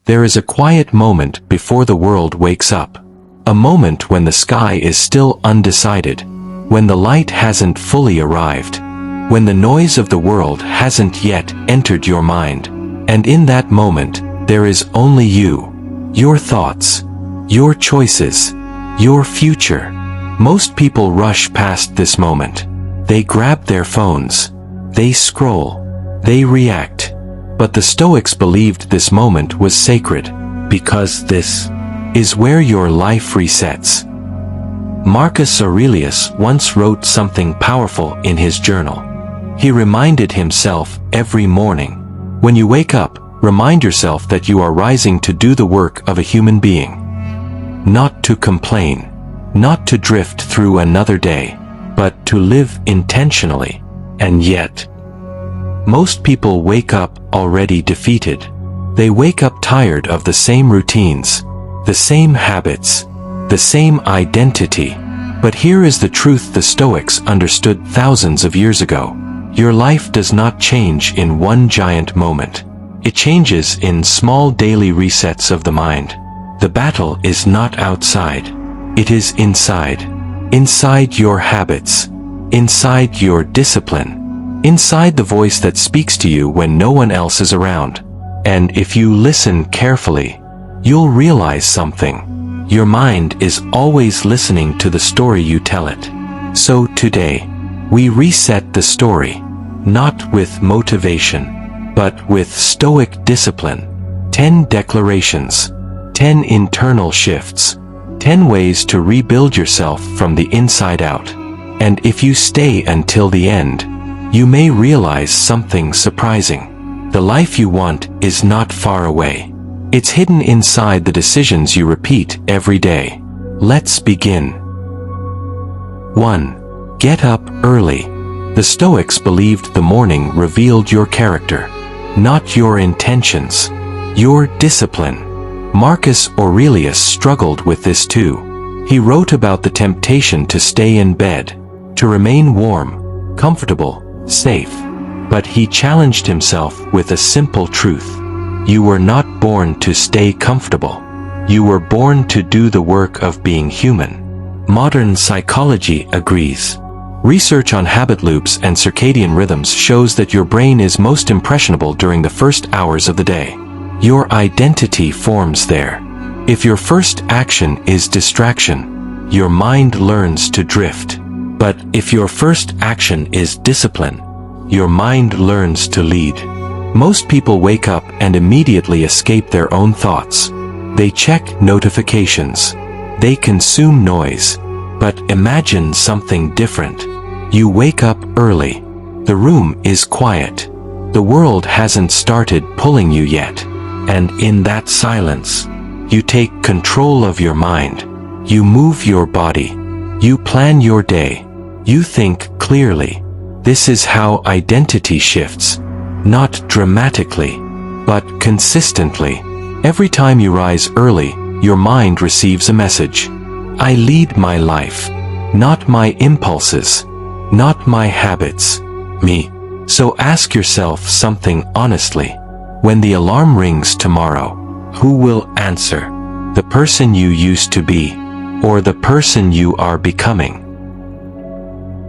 there is a quiet moment before the world wakes up. A moment when the sky is still undecided, when the light hasn't fully arrived, when the noise of the world hasn't yet entered your mind. And in that moment, there is only you, your thoughts, your choices, your future. Most people rush past this moment. They grab their phones, they scroll, they react. But the Stoics believed this moment was sacred, because this is where your life resets. Marcus Aurelius once wrote something powerful in his journal. He reminded himself every morning, when you wake up, remind yourself that you are rising to do the work of a human being. Not to complain, not to drift through another day, but to live intentionally. And yet, most people wake up already defeated. They wake up tired of the same routines, the same habits, the same identity. But here is the truth the Stoics understood thousands of years ago. Your life does not change in one giant moment. It changes in small daily resets of the mind. The battle is not outside. It is inside. Inside your habits. Inside your discipline. Inside the voice that speaks to you when no one else is around. And if you listen carefully, you'll realize something. Your mind is always listening to the story you tell it. So today, we reset the story, not with motivation, but with Stoic discipline. 10 declarations, 10 internal shifts, 10 ways to rebuild yourself from the inside out. And if you stay until the end, you may realize something surprising. The life you want is not far away. It's hidden inside the decisions you repeat every day. Let's begin. 1. Get up early. The Stoics believed the morning revealed your character, not your intentions, your discipline. Marcus Aurelius struggled with this too. He wrote about the temptation to stay in bed, to remain warm, comfortable, safe. But he challenged himself with a simple truth. You were not born to stay comfortable. You were born to do the work of being human. Modern psychology agrees. Research on habit loops and circadian rhythms shows that your brain is most impressionable during the first hours of the day. Your identity forms there. If your first action is distraction, your mind learns to drift. But if your first action is discipline, your mind learns to lead. Most people wake up and immediately escape their own thoughts. They check notifications. They consume noise. But imagine something different. You wake up early. The room is quiet. The world hasn't started pulling you yet. And in that silence, you take control of your mind. You move your body. You plan your day. You think clearly. This is how identity shifts. Not dramatically, but consistently. Every time you rise early, your mind receives a message. I lead my life, not my impulses, not my habits, me. So ask yourself something honestly. When the alarm rings tomorrow, who will answer? The person you used to be, or the person you are becoming?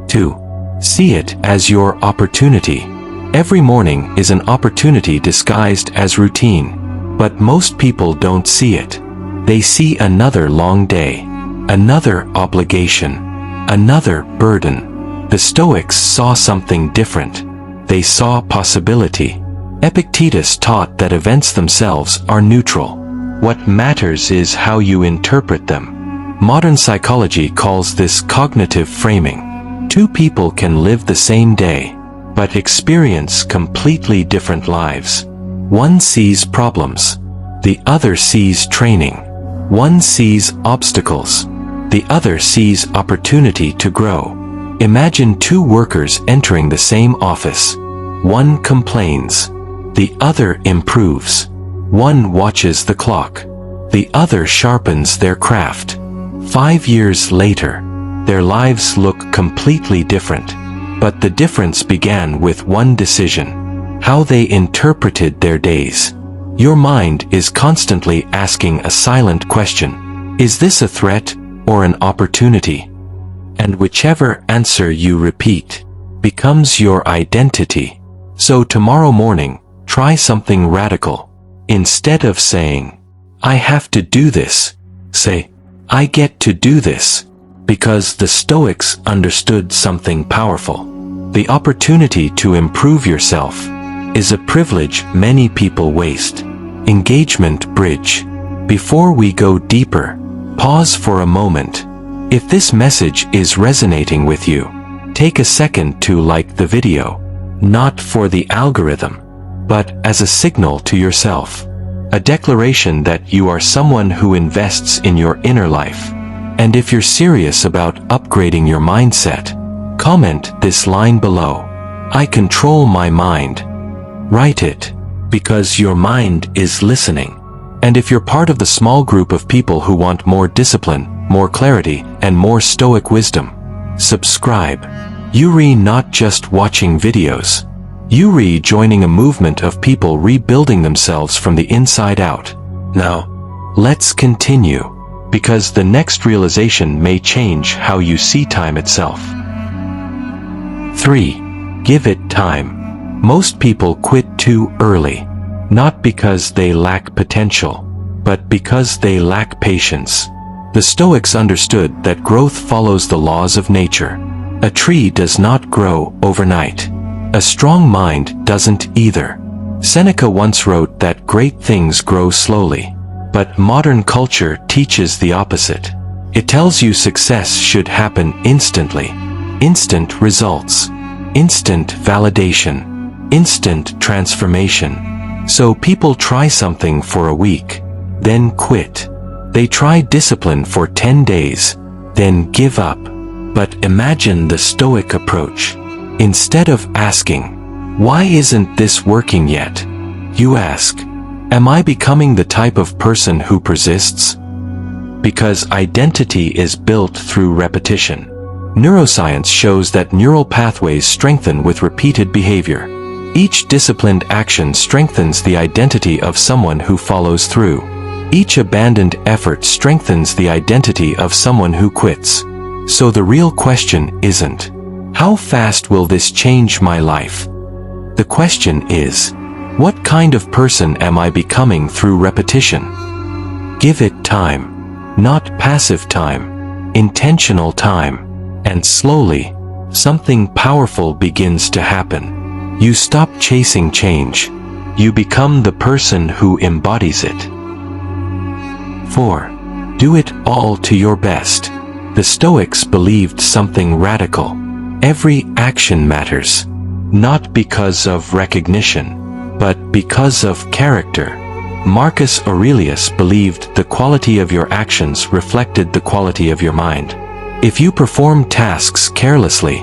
2. See it as your opportunity. Every morning is an opportunity disguised as routine, but most people don't see it. They see another long day, another obligation, another burden. The Stoics saw something different. They saw possibility. Epictetus taught that events themselves are neutral. What matters is how you interpret them. Modern psychology calls this cognitive framing. Two people can live the same day, but experience completely different lives. One sees problems. The other sees training. One sees obstacles. The other sees opportunity to grow. Imagine two workers entering the same office. One complains. The other improves. One watches the clock. The other sharpens their craft. 5 years later, their lives look completely different. But the difference began with one decision. How they interpreted their days. Your mind is constantly asking a silent question. Is this a threat or an opportunity? And whichever answer you repeat becomes your identity. So tomorrow morning, try something radical. Instead of saying, I have to do this, say, I get to do this. Because the Stoics understood something powerful. The opportunity to improve yourself is a privilege many people waste. Engagement bridge. Before we go deeper, pause for a moment. If this message is resonating with you, take a second to like the video, not for the algorithm, but as a signal to yourself. A declaration that you are someone who invests in your inner life. And if you're serious about upgrading your mindset, comment this line below. I control my mind. Write it, because your mind is listening. And if you're part of the small group of people who want more discipline, more clarity, and more Stoic wisdom, subscribe. You're not just watching videos. You're joining a movement of people rebuilding themselves from the inside out. Now, let's continue. Because the next realization may change how you see time itself. 3. Give it time. Most people quit too early, not because they lack potential, but because they lack patience. The Stoics understood that growth follows the laws of nature. A tree does not grow overnight. A strong mind doesn't either. Seneca once wrote that great things grow slowly. But modern culture teaches the opposite. It tells you success should happen instantly. Instant results. Instant validation. Instant transformation. So people try something for a week, then quit. They try discipline for 10 days, then give up. But imagine the Stoic approach. Instead of asking, why isn't this working yet? You ask, am I becoming the type of person who persists? Because identity is built through repetition. Neuroscience shows that neural pathways strengthen with repeated behavior. Each disciplined action strengthens the identity of someone who follows through. Each abandoned effort strengthens the identity of someone who quits. So the real question isn't, how fast will this change my life? The question is, what kind of person am I becoming through repetition? Give it time. Not passive time. Intentional time. And slowly, something powerful begins to happen. You stop chasing change. You become the person who embodies it. 4. Do it all to your best. The Stoics believed something radical. Every action matters. Not because of recognition, but because of character. Marcus Aurelius believed the quality of your actions reflected the quality of your mind. If you perform tasks carelessly,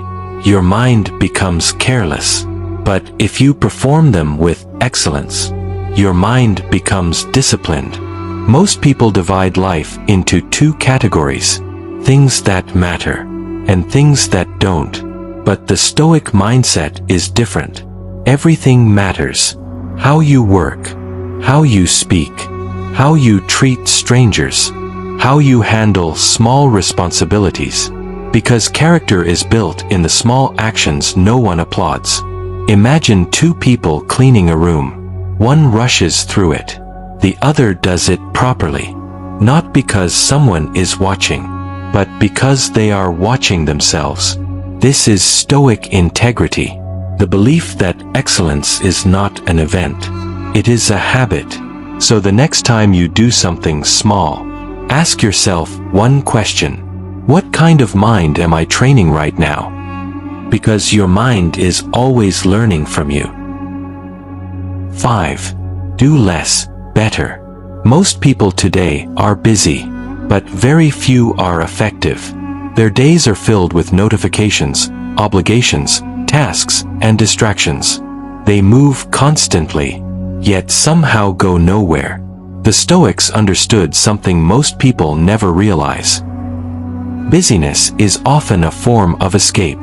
your mind becomes careless. But if you perform them with excellence, your mind becomes disciplined. Most people divide life into two categories, things that matter and things that don't. But the Stoic mindset is different. Everything matters. How you work, how you speak, how you treat strangers, how you handle small responsibilities. Because character is built in the small actions no one applauds. Imagine two people cleaning a room. One rushes through it. The other does it properly. Not because someone is watching, but because they are watching themselves. This is Stoic integrity. The belief that excellence is not an event. It is a habit. So the next time you do something small, ask yourself one question. What kind of mind am I training right now? Because your mind is always learning from you. 5. Do less, better. Most people today are busy, but very few are effective. Their days are filled with notifications, obligations, tasks, and distractions. They move constantly, yet somehow go nowhere. The Stoics understood something most people never realize. Busyness is often a form of escape.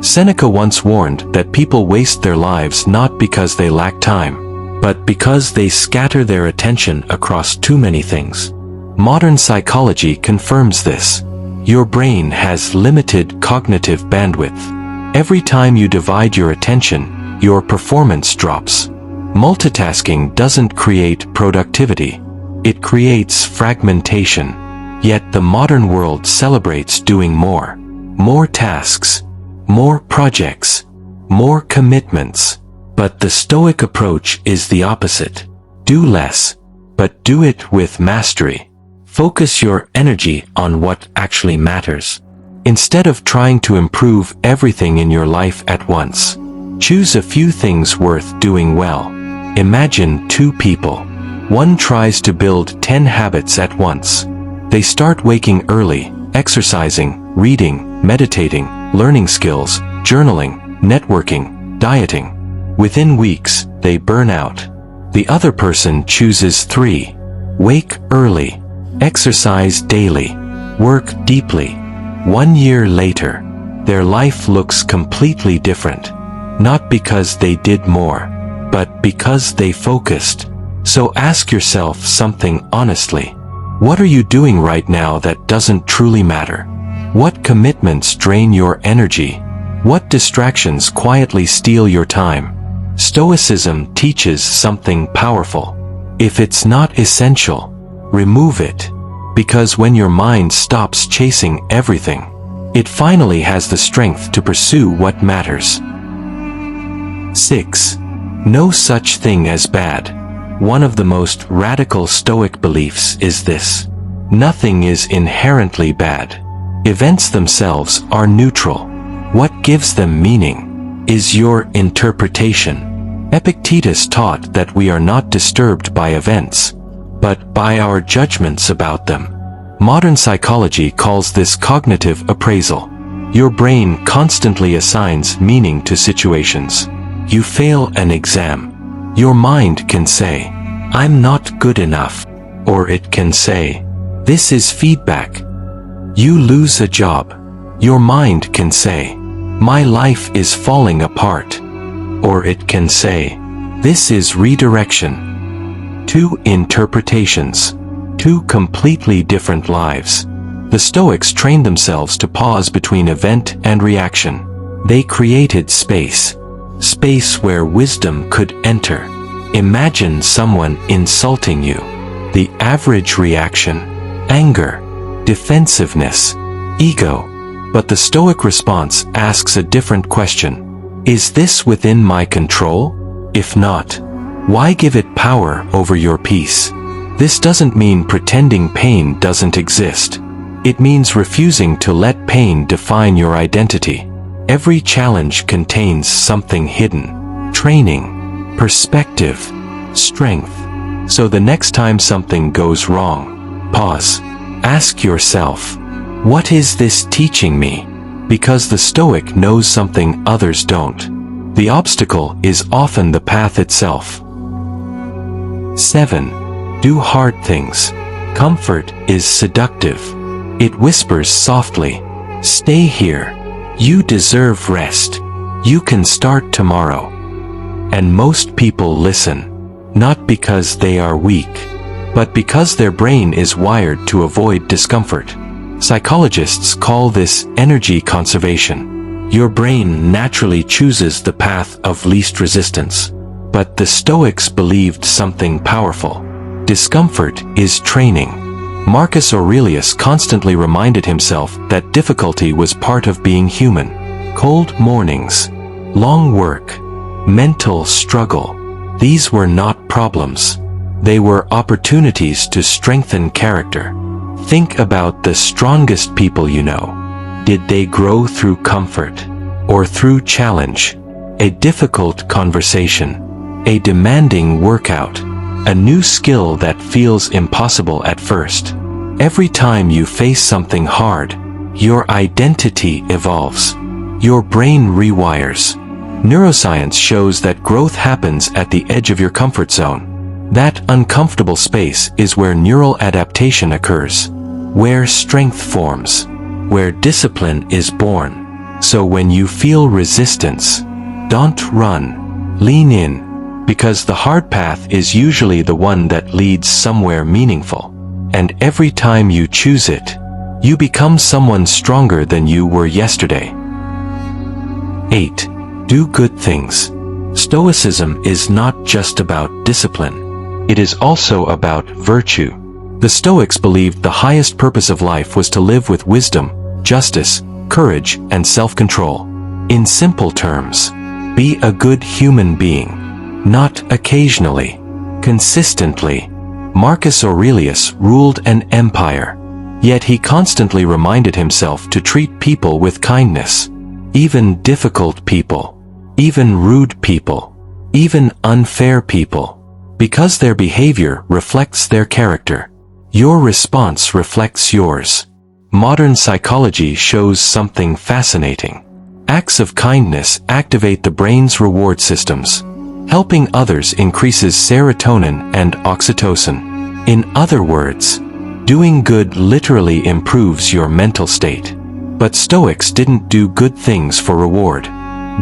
Seneca once warned that people waste their lives not because they lack time, but because they scatter their attention across too many things. Modern psychology confirms this. Your brain has limited cognitive bandwidth. Every time you divide your attention, your performance drops. Multitasking doesn't create productivity. It creates fragmentation. Yet the modern world celebrates doing more. More tasks, more projects, more commitments. But the Stoic approach is the opposite. Do less, but do it with mastery. Focus your energy on what actually matters. Instead of trying to improve everything in your life at once, choose a few things worth doing well. Imagine two people. One tries to build 10 habits at once. They start waking early, exercising, reading, meditating, learning skills, journaling, networking, dieting. Within weeks, they burn out. The other person chooses 3. Wake early, exercise daily, work deeply. 1 year later, their life looks completely different. Not because they did more, but because they focused. So ask yourself something honestly. What are you doing right now that doesn't truly matter? What commitments drain your energy? What distractions quietly steal your time? Stoicism teaches something powerful. If it's not essential, remove it. Because when your mind stops chasing everything, it finally has the strength to pursue what matters. 6. No such thing as bad. One of the most radical Stoic beliefs is this. Nothing is inherently bad. Events themselves are neutral. What gives them meaning is your interpretation. Epictetus taught that we are not disturbed by events, but by our judgments about them. Modern psychology calls this cognitive appraisal. Your brain constantly assigns meaning to situations. You fail an exam. Your mind can say, "I'm not good enough," or it can say, "This is feedback." You lose a job. Your mind can say, "My life is falling apart," or it can say, "This is redirection." 2 interpretations. 2 completely different lives. The Stoics trained themselves to pause between event and reaction. They created space. Space where wisdom could enter. Imagine someone insulting you. The average reaction: anger, defensiveness, ego. But the Stoic response asks a different question. Is this within my control? If not, why give it power over your peace? This doesn't mean pretending pain doesn't exist. It means refusing to let pain define your identity. Every challenge contains something hidden: training, perspective, strength. So the next time something goes wrong, pause. Ask yourself, what is this teaching me? Because the Stoic knows something others don't. The obstacle is often the path itself. 7. Do hard things. Comfort is seductive. It whispers softly, "Stay here. You deserve rest. You can start tomorrow." And most people listen, not because they are weak, but because their brain is wired to avoid discomfort. Psychologists call this energy conservation. Your brain naturally chooses the path of least resistance. But the Stoics believed something powerful. Discomfort is training. Marcus Aurelius constantly reminded himself that difficulty was part of being human. Cold mornings, long work, mental struggle. These were not problems. They were opportunities to strengthen character. Think about the strongest people you know. Did they grow through comfort or through challenge? A difficult conversation, a demanding workout, a new skill that feels impossible at first. Every time you face something hard, your identity evolves. Your brain rewires. Neuroscience shows that growth happens at the edge of your comfort zone. That uncomfortable space is where neural adaptation occurs, where strength forms, where discipline is born. So when you feel resistance, don't run. Lean in. because the hard path is usually the one that leads somewhere meaningful. And every time you choose it, you become someone stronger than you were yesterday. 8. Do good things. Stoicism is not just about discipline. It is also about virtue. The Stoics believed the highest purpose of life was to live with wisdom, justice, courage, and self-control. In simple terms, be a good human being. Not occasionally, consistently. Marcus Aurelius ruled an empire, yet he constantly reminded himself to treat people with kindness. Even difficult people, even rude people, even unfair people, because their behavior reflects their character. Your response reflects yours. Modern psychology shows something fascinating. Acts of kindness activate the brain's reward systems. Helping others increases serotonin and oxytocin. In other words, doing good literally improves your mental state. But Stoics didn't do good things for reward.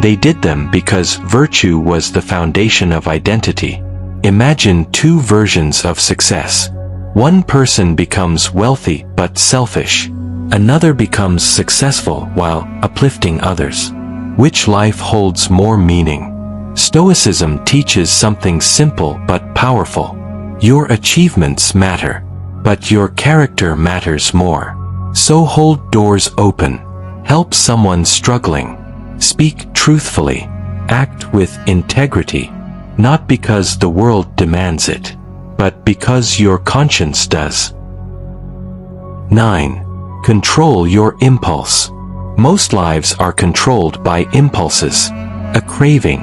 They did them because virtue was the foundation of identity. Imagine two versions of success. One person becomes wealthy but selfish. Another becomes successful while uplifting others. Which life holds more meaning? Stoicism teaches something simple but powerful. Your achievements matter, but your character matters more. So hold doors open. Help someone struggling. Speak truthfully. Act with integrity. Not because the world demands it, but because your conscience does. 9. Control your impulse. Most lives are controlled by impulses. A craving,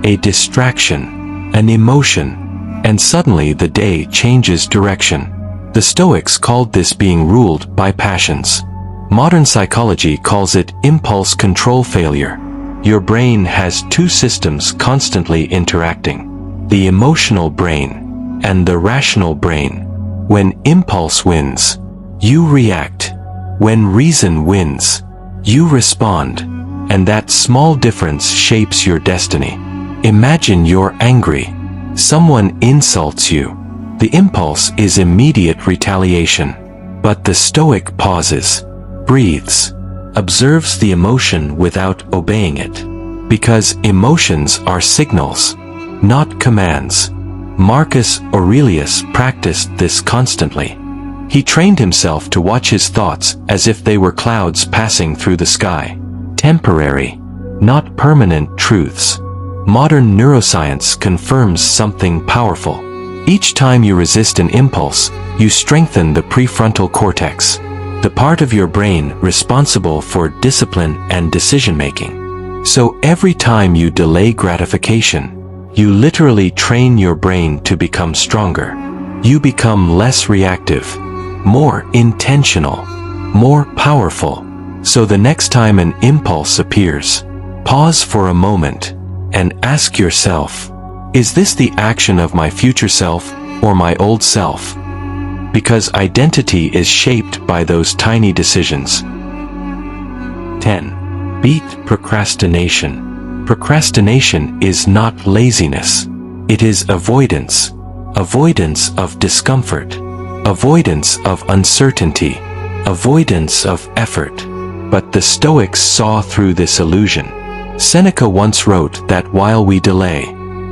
a distraction, an emotion, and suddenly the day changes direction. The Stoics called this being ruled by passions. Modern psychology calls it impulse control failure. Your brain has two systems constantly interacting: the emotional brain and the rational brain. When impulse wins, you react. When reason wins, you respond. And that small difference shapes your destiny. Imagine you're angry. Someone insults you. The impulse is immediate retaliation. But the Stoic pauses, breathes, observes the emotion without obeying it. Because emotions are signals, not commands. Marcus Aurelius practiced this constantly. He trained himself to watch his thoughts as if they were clouds passing through the sky. Temporary, not permanent truths. Modern neuroscience confirms something powerful. Each time you resist an impulse, you strengthen the prefrontal cortex, the part of your brain responsible for discipline and decision-making. So every time you delay gratification, you literally train your brain to become stronger. You become less reactive, more intentional, more powerful. So the next time an impulse appears, pause for a moment and ask yourself, is this the action of my future self or my old self? Because identity is shaped by those tiny decisions. 10. Beat procrastination. Procrastination is not laziness. It is avoidance. Avoidance of discomfort. Avoidance of uncertainty. Avoidance of effort. But the Stoics saw through this illusion. Seneca once wrote that while we delay,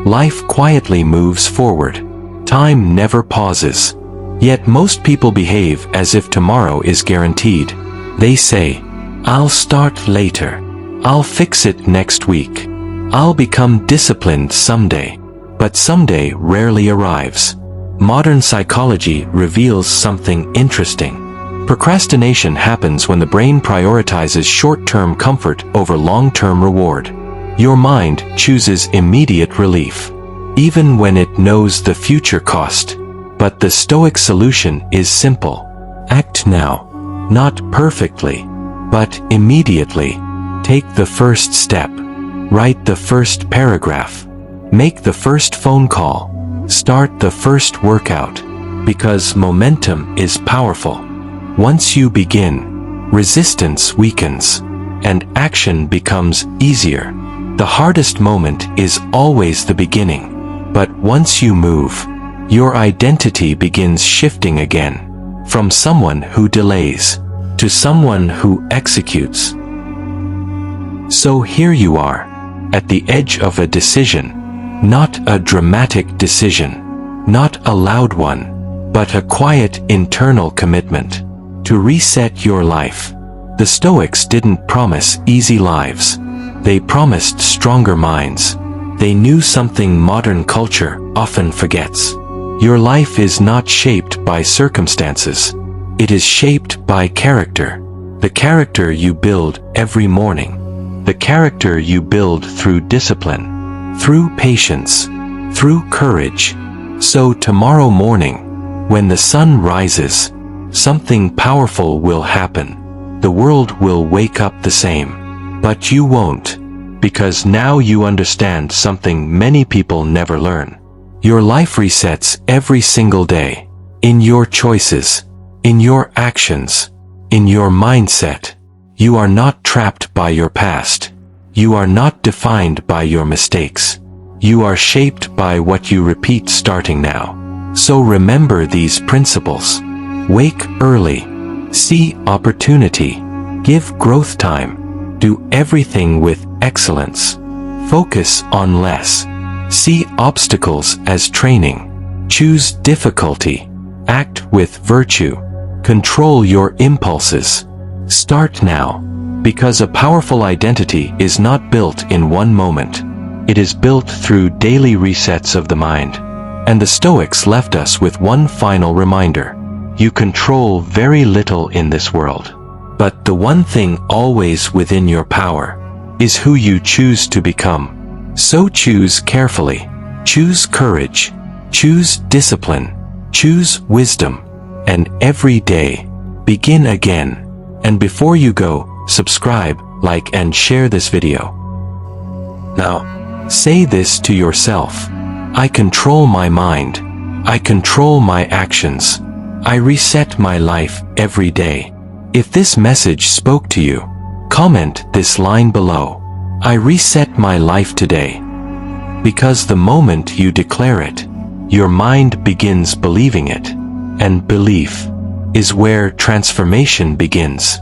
life quietly moves forward. Time never pauses. Yet most people behave as if tomorrow is guaranteed. They say, I'll start later. I'll fix it next week. I'll become disciplined someday. But someday rarely arrives. Modern psychology reveals something interesting. Procrastination happens when the brain prioritizes short-term comfort over long-term reward. Your mind chooses immediate relief, even when it knows the future cost. But the Stoic solution is simple. Act now. Not perfectly, but immediately. Take the first step. Write the first paragraph. Make the first phone call. Start the first workout. Because momentum is powerful. Once you begin, resistance weakens, and action becomes easier. The hardest moment is always the beginning. But once you move, your identity begins shifting again, from someone who delays to someone who executes. So here you are, at the edge of a decision, not a dramatic decision, not a loud one, but a quiet internal commitment to reset your life. The Stoics didn't promise easy lives. They promised stronger minds. They knew something modern culture often forgets. Your life is not shaped by circumstances. It is shaped by character. The character you build every morning. The character you build through discipline, through patience, through courage. So tomorrow morning, when the sun rises, something powerful will happen. The world will wake up the same. But you won't, because now you understand something many people never learn. Your life resets every single day, in your choices, in your actions, in your mindset. You are not trapped by your past. You are not defined by your mistakes. You are shaped by what you repeat starting now. So remember these principles. Wake early. See opportunity. Give growth time. Do everything with excellence. Focus on less. See obstacles as training. Choose difficulty. Act with virtue. Control your impulses. Start now, because a powerful identity is not built in one moment. It is built through daily resets of the mind. And the Stoics left us with one final reminder. You control very little in this world. But the one thing always within your power is who you choose to become. So choose carefully. Choose courage. Choose discipline. Choose wisdom. And every day, begin again. And before you go, subscribe, like and share this video. Now, say this to yourself. I control my mind. I control my actions. I reset my life every day. If this message spoke to you, comment this line below. I reset my life today. Because the moment you declare it, your mind begins believing it. And belief is where transformation begins.